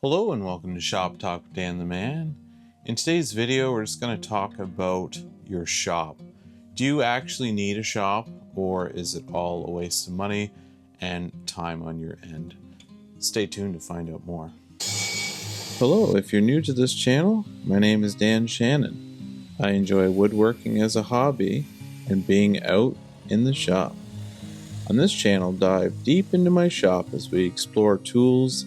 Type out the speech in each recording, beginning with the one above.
Hello and welcome to Shop Talk with Dan the Man. In today's video, we're just going to talk about your shop. Do you actually need a shop, or is it all a waste of money and time on your end? Stay tuned to find out more. Hello, if you're new to this channel, my name is Dan Shannon. I enjoy woodworking as a hobby and being out in the shop. On this channel, dive deep into my shop as we explore tools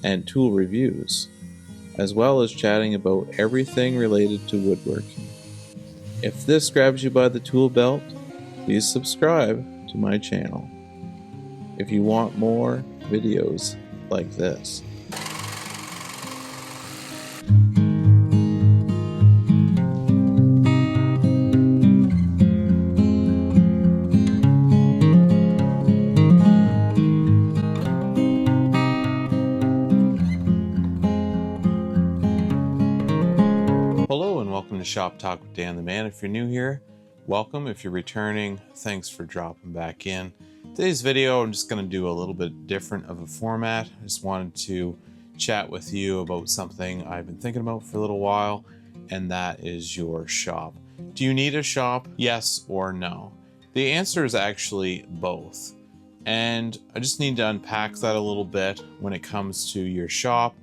and tool reviews, as well as chatting about everything related to woodworking. If this grabs you by the tool belt, please subscribe to my channel if you want more videos like this. Hello and welcome to Shop Talk with Dan the Man. If you're new here, welcome. If you're returning, thanks for dropping back in. Today's video, I'm just going to do a little bit different of a format. I just wanted to chat with you about something I've been thinking about for a little while, and that is your shop. Do you need a shop? Yes or no? The answer is actually both. And I just need to unpack that a little bit when it comes to your shop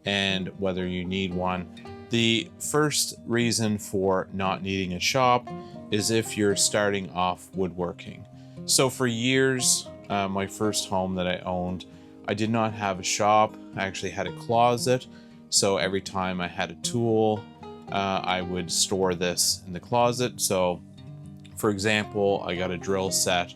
and whether you need one. The first reason for not needing a shop is if you're starting off woodworking. So for years, my first home that I owned, I did not have a shop. I actually had a closet. So every time I had a tool, I would store this in the closet. So for example, I got a drill set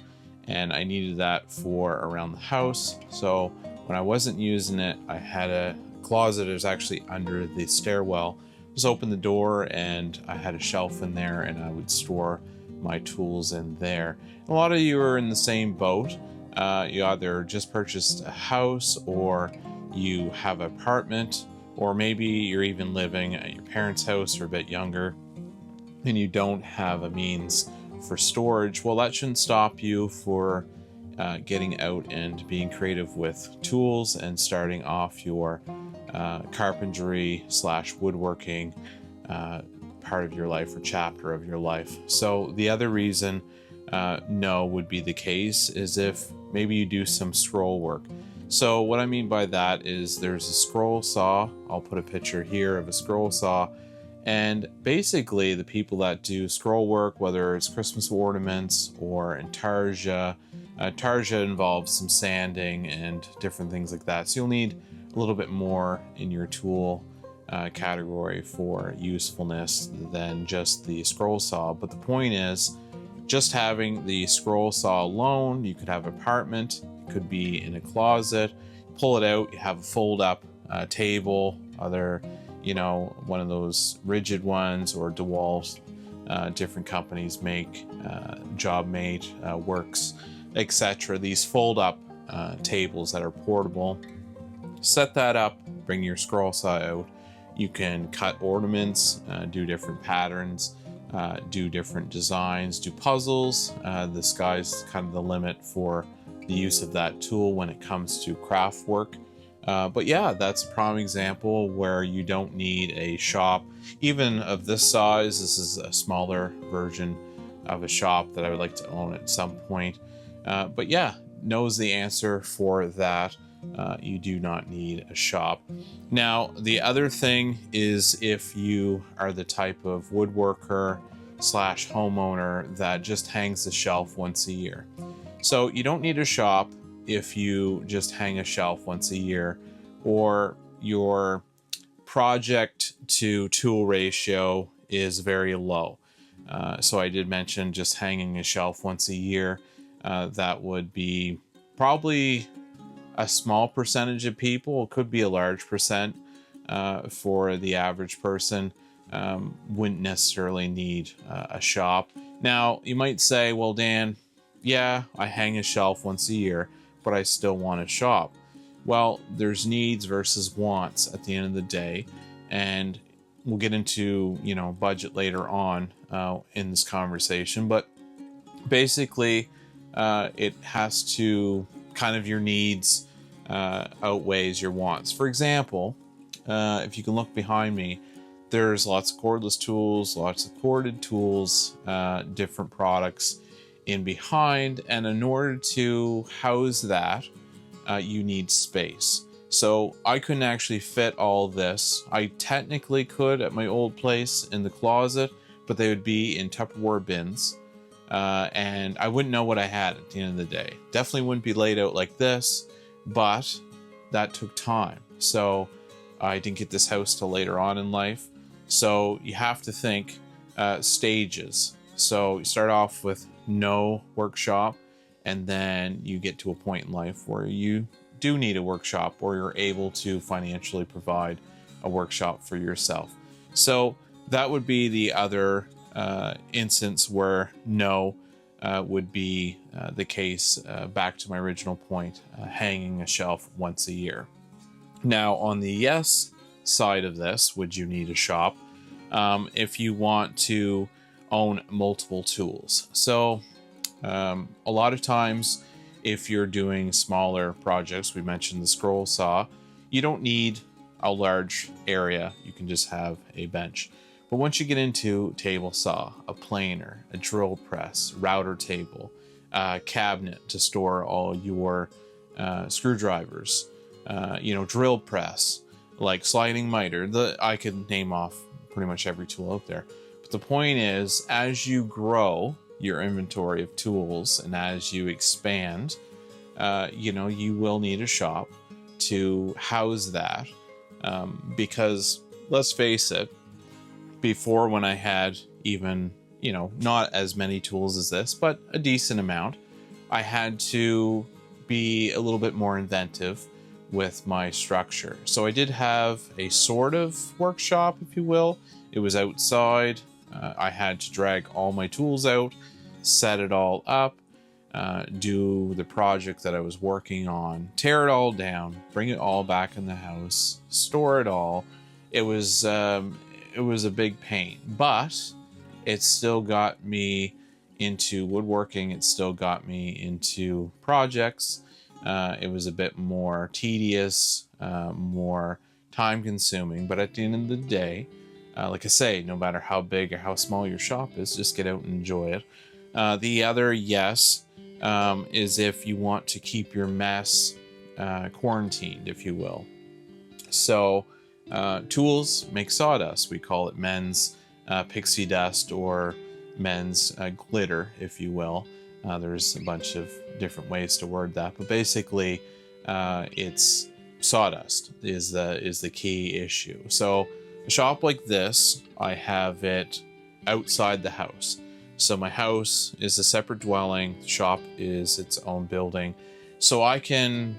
and I needed that for around the house. So when I wasn't using it, I had a closet. It was actually under the stairwell. Just open the door and I had a shelf in there and I would store my tools in there. A lot of you are in the same boat. You either just purchased a house, or you have an apartment, or maybe you're even living at your parents' house or a bit younger and you don't have a means for storage. Well, that shouldn't stop you for getting out and being creative with tools and starting off your carpentry / woodworking part of your life or chapter of your life. So the other reason no would be the case is if maybe you do some scroll work. So what I mean by that is there's a scroll saw. I'll put a picture here of a scroll saw. And basically the people that do scroll work, whether it's Christmas ornaments or intarsia, tarsia involves some sanding and different things like that. So you'll need a little bit more in your tool category for usefulness than just the scroll saw. But the point is, just having the scroll saw alone, you could have an apartment, it could be in a closet, pull it out, you have a fold up table, other, one of those rigid ones, or DeWalt. Different companies make JobMate, Works, etc. These fold up tables that are portable. Set that up, bring your scroll saw out. You can cut ornaments, do different patterns, do different designs, do puzzles. The sky's kind of the limit for the use of that tool when it comes to craft work. But yeah, that's a prime example where you don't need a shop. Even of this size, this is a smaller version of a shop that I would like to own at some point. But yeah, knows the answer for that. You do not need a shop. Now, the other thing is if you are the type of woodworker / homeowner that just hangs the shelf once a year. So you don't need a shop if you just hang a shelf once a year, or your project to tool ratio is very low. So I did mention just hanging a shelf once a year. That would be probably a small percentage of people. It could be a large percent for the average person. Wouldn't necessarily need a shop. Now, you might say, well, Dan, yeah, I hang a shelf once a year, but I still want a shop. Well, there's needs versus wants at the end of the day. And we'll get into, budget later on in this conversation. But basically, it has to kind of your needs outweighs your wants. For example, if you can look behind me, there's lots of cordless tools, lots of corded tools, different products in behind. And in order to house that, you need space. So I couldn't actually fit all this. I technically could at my old place in the closet, but they would be in Tupperware bins. And I wouldn't know what I had at the end of the day. Definitely wouldn't be laid out like this, but that took time. So I didn't get this house till later on in life. So you have to think stages. So you start off with no workshop, and then you get to a point in life where you do need a workshop, or you're able to financially provide a workshop for yourself. So that would be the other instance where no would be the case, back to my original point, hanging a shelf once a year. Now, on the yes side of this, would you need a shop? If you want to own multiple tools. So a lot of times, if you're doing smaller projects, we mentioned the scroll saw, you don't need a large area. You can just have a bench. But once you get into table saw, a planer, a drill press, router table, cabinet to store all your screwdrivers, drill press, like sliding miter, I could name off pretty much every tool out there. But the point is, as you grow your inventory of tools and as you expand, you will need a shop to house that. Because let's face it, before, when I had even, not as many tools as this, but a decent amount, I had to be a little bit more inventive with my structure. So I did have a sort of workshop, if you will. It was outside. I had to drag all my tools out, set it all up, do the project that I was working on, tear it all down, bring it all back in the house, store it all. It was a big pain, but it still got me into woodworking. It still got me into projects. It was a bit more tedious, more time consuming, but at the end of the day, like I say, no matter how big or how small your shop is, just get out and enjoy it. The other yes is if you want to keep your mess quarantined, if you will. So tools make sawdust. We call it men's pixie dust, or men's glitter, if you will. There's a bunch of different ways to word that, but basically it's sawdust is the key issue. So a shop like this, I have it outside the house. So my house is a separate dwelling, the shop is its own building. So I can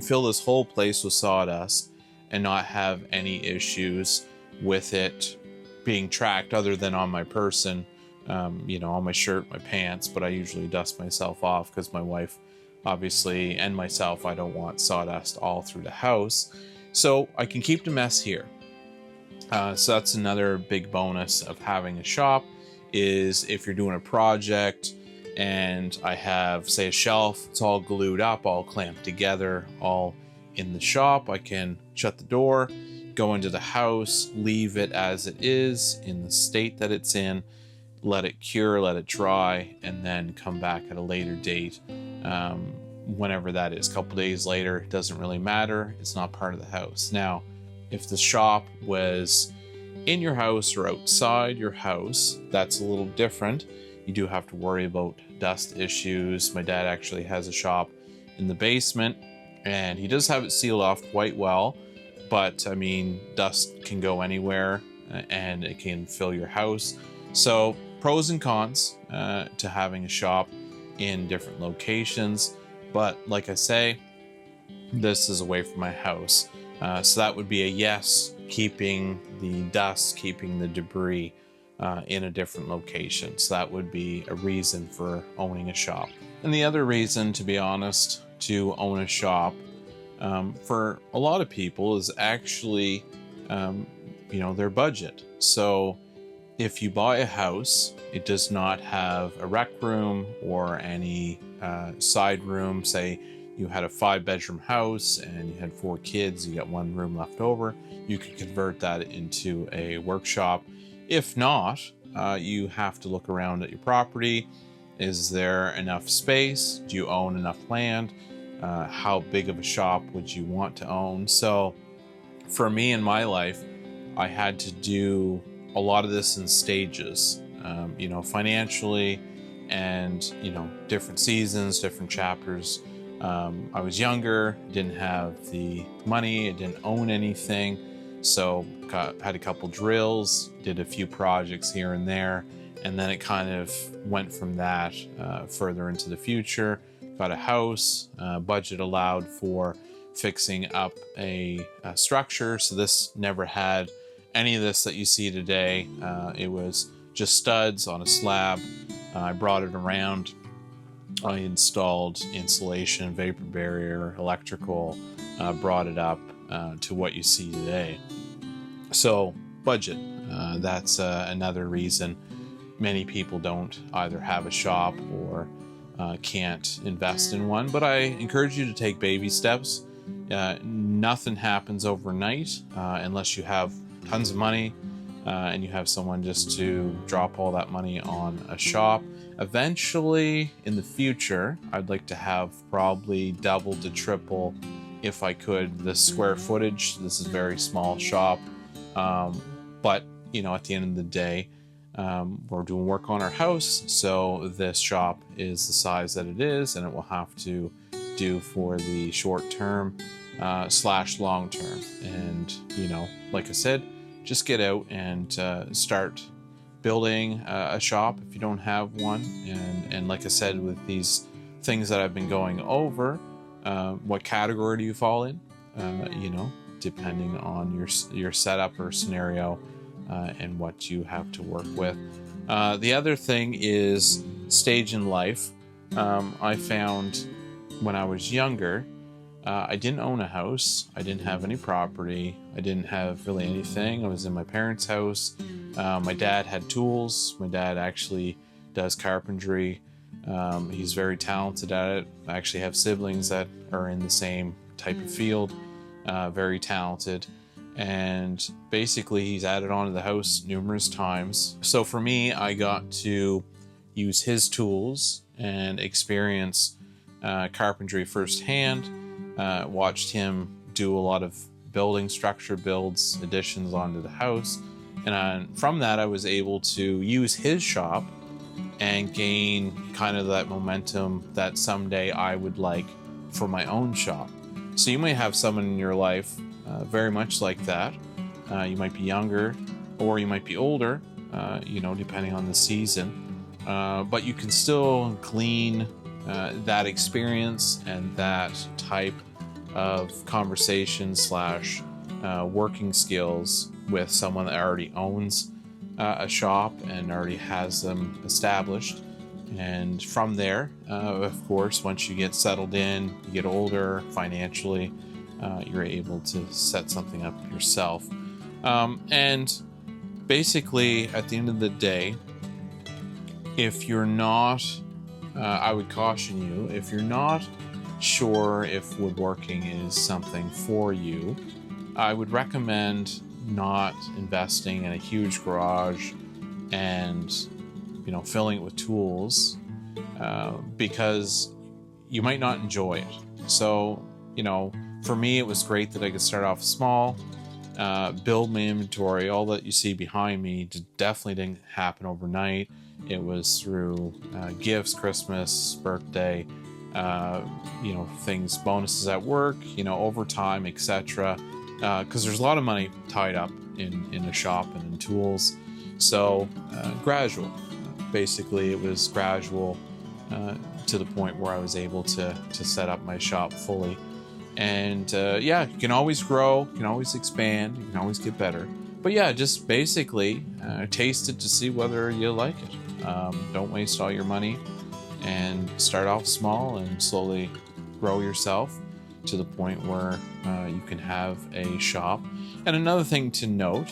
fill this whole place with sawdust and not have any issues with it being tracked, other than on my person, on my shirt, my pants, but I usually dust myself off because my wife, obviously, and myself, I don't want sawdust all through the house. So I can keep the mess here. So that's another big bonus of having a shop, is if you're doing a project and I have, say, a shelf, it's all glued up, all clamped together, all in the shop, I can shut the door, go into the house, leave it as it is in the state that it's in, let it cure, let it dry, and then come back at a later date, whenever that is. A couple days later, it doesn't really matter. It's not part of the house. Now, if the shop was in your house or outside your house, that's a little different. You do have to worry about dust issues. My dad actually has a shop in the basement, and he does have it sealed off quite well, but I mean, dust can go anywhere and it can fill your house. So pros and cons to having a shop in different locations. But like I say, this is away from my house. So that would be a yes, keeping the dust, keeping the debris in a different location. So that would be a reason for owning a shop. And the other reason, to be honest, to own a shop for a lot of people is actually, their budget. So if you buy a house, it does not have a rec room or any side room. Say you had a 5-bedroom house and you had 4 kids, you got 1 room left over, you could convert that into a workshop. If not, you have to look around at your property. Is there enough space? Do you own enough land? How big of a shop would you want to own? So for me in my life, I had to do a lot of this in stages, financially, and, different seasons, different chapters. I was younger, didn't have the money, I didn't own anything. So had a couple drills, did a few projects here and there. And then it kind of went from that further into the future. Got a house, budget allowed for fixing up a structure. So this never had any of this that you see today. It was just studs on a slab. I brought it around. I installed insulation, vapor barrier, electrical, brought it up to what you see today. So budget, that's another reason many people don't either have a shop or can't invest in one. But I encourage you to take baby steps. Nothing happens overnight unless you have tons of money and you have someone just to drop all that money on a shop. Eventually, in the future, I'd like to have probably double to triple, if I could, the square footage. This is a very small shop, but at the end of the day, we're doing work on our house, so this shop is the size that it is, and it will have to do for the short term / long term. And like I said, just get out and start building a shop if you don't have one. And like I said, with these things that I've been going over, what category do you fall in? Depending on your setup or scenario and what you have to work with. The other thing is stage in life. I found when I was younger, I didn't own a house. I didn't have any property. I didn't have really anything. I was in my parents' house. My dad had tools. My dad actually does carpentry. He's very talented at it. I actually have siblings that are in the same type of field, very talented. And basically he's added on to the house numerous times. So for me, I got to use his tools and experience carpentry firsthand. Watched him do a lot of building structure builds, additions onto the house. And from that, I was able to use his shop and gain kind of that momentum that someday I would like for my own shop. So you may have someone in your life very much like that. You might be younger or you might be older, depending on the season. But you can still glean that experience and that type of conversation / working skills with someone that already owns a shop and already has them established. And from there, of course, once you get settled in, you get older financially, you're able to set something up yourself. And basically, at the end of the day, if you're not, I would caution you, if you're not sure if woodworking is something for you, I would recommend not investing in a huge garage and filling it with tools, because you might not enjoy it. So for me, it was great that I could start off small, build my inventory. All that you see behind me definitely didn't happen overnight. It was through gifts, Christmas, birthday, things, bonuses at work, overtime, etc. Because there's a lot of money tied up in a shop and in tools. So gradual. Basically, it was gradual to the point where I was able to set up my shop fully. And you can always grow, you can always expand, you can always get better. But yeah, just basically taste it to see whether you like it. Don't waste all your money, and start off small and slowly grow yourself to the point where you can have a shop. And another thing to note,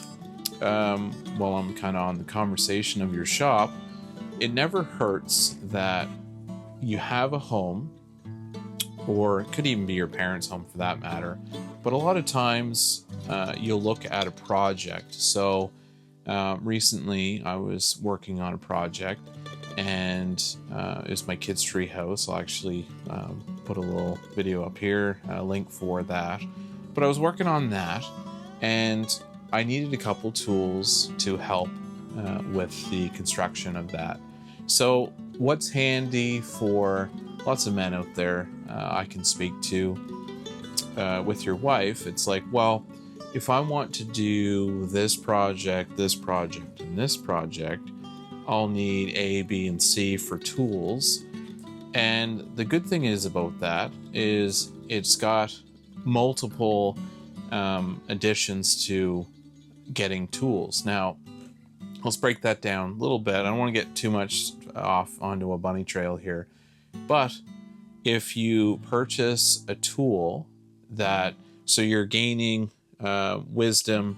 while I'm kind of on the conversation of your shop, it never hurts that you have a home or it could even be your parents' home for that matter. But a lot of times you'll look at a project. So recently I was working on a project, and it's my kids' tree house. I'll actually put a little video up here, a link for that. But I was working on that, and I needed a couple tools to help with the construction of that. So what's handy for lots of men out there, I can speak to with your wife, it's like, well, if I want to do this project, and this project, I'll need A, B, and C for tools. And the good thing is about that is it's got multiple additions to getting tools. Now, let's break that down a little bit. I don't want to get too much off onto a bunny trail here, but if you purchase a tool so you're gaining wisdom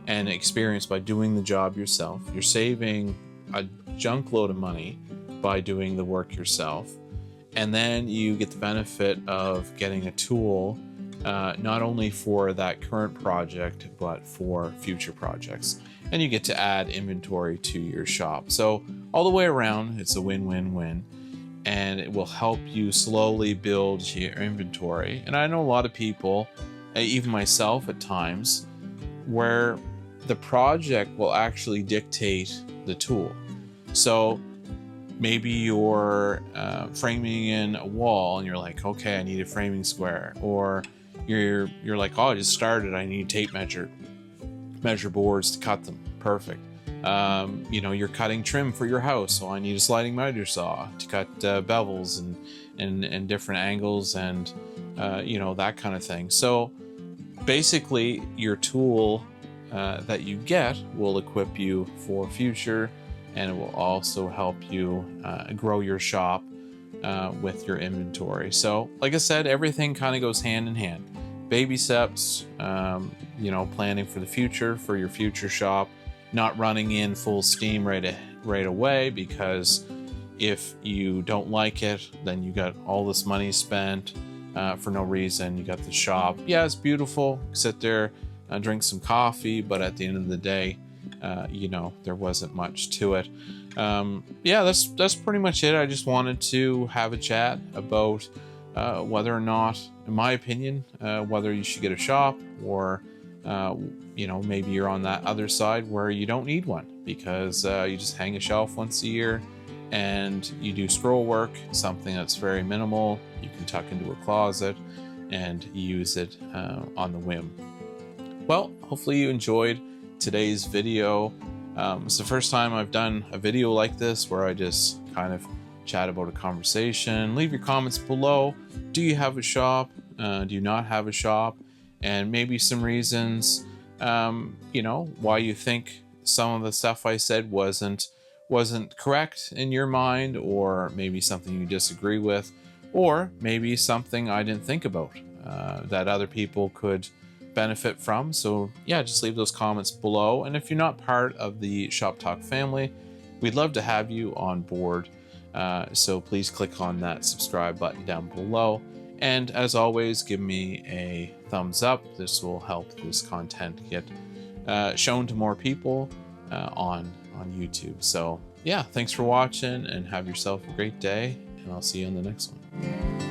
and experience by doing the job yourself, you're saving a junk load of money by doing the work yourself, and then you get the benefit of getting a tool not only for that current project but for future projects, and you get to add inventory to your shop. So all the way around, it's a win-win-win, and it will help you slowly build your inventory. And I know a lot of people, even myself at times, where the project will actually dictate the tool. So maybe you're framing in a wall and you're like, okay, I need a framing square. Or you're like, oh, I just started, I need tape measure boards to cut them. Perfect. You're cutting trim for your house, so I need a sliding miter saw to cut bevels and different angles and that kind of thing. So basically your tool that you get will equip you for future, and it will also help you grow your shop with your inventory. So like I said, everything kind of goes hand in hand. Baby steps, planning for the future, for your future shop, not running in full steam right away, because if you don't like it, then you got all this money spent for no reason. You got the shop. Yeah, it's beautiful. Sit there, drink some coffee, but at the end of the day, there wasn't much to it. That's pretty much it. I just wanted to have a chat about whether or not, in my opinion, whether you should get a shop, or maybe you're on that other side where you don't need one, because you just hang a shelf once a year and you do scroll work, something that's very minimal. You can tuck into a closet and use it on the whim. Well, hopefully you enjoyed today's video. It's the first time I've done a video like this where I just kind of chat about a conversation. Leave your comments below. Do you have a shop? Do you not have a shop? And maybe some reasons, why you think some of the stuff I said wasn't correct in your mind, or maybe something you disagree with, or maybe something I didn't think about that other people could benefit from. So yeah, just leave those comments below. And if you're not part of the Shop Talk family, we'd love to have you on board. So please click on that subscribe button down below. And as always, give me a thumbs up. This will help this content get shown to more people on YouTube. So yeah, thanks for watching, and have yourself a great day, and I'll see you on the next one.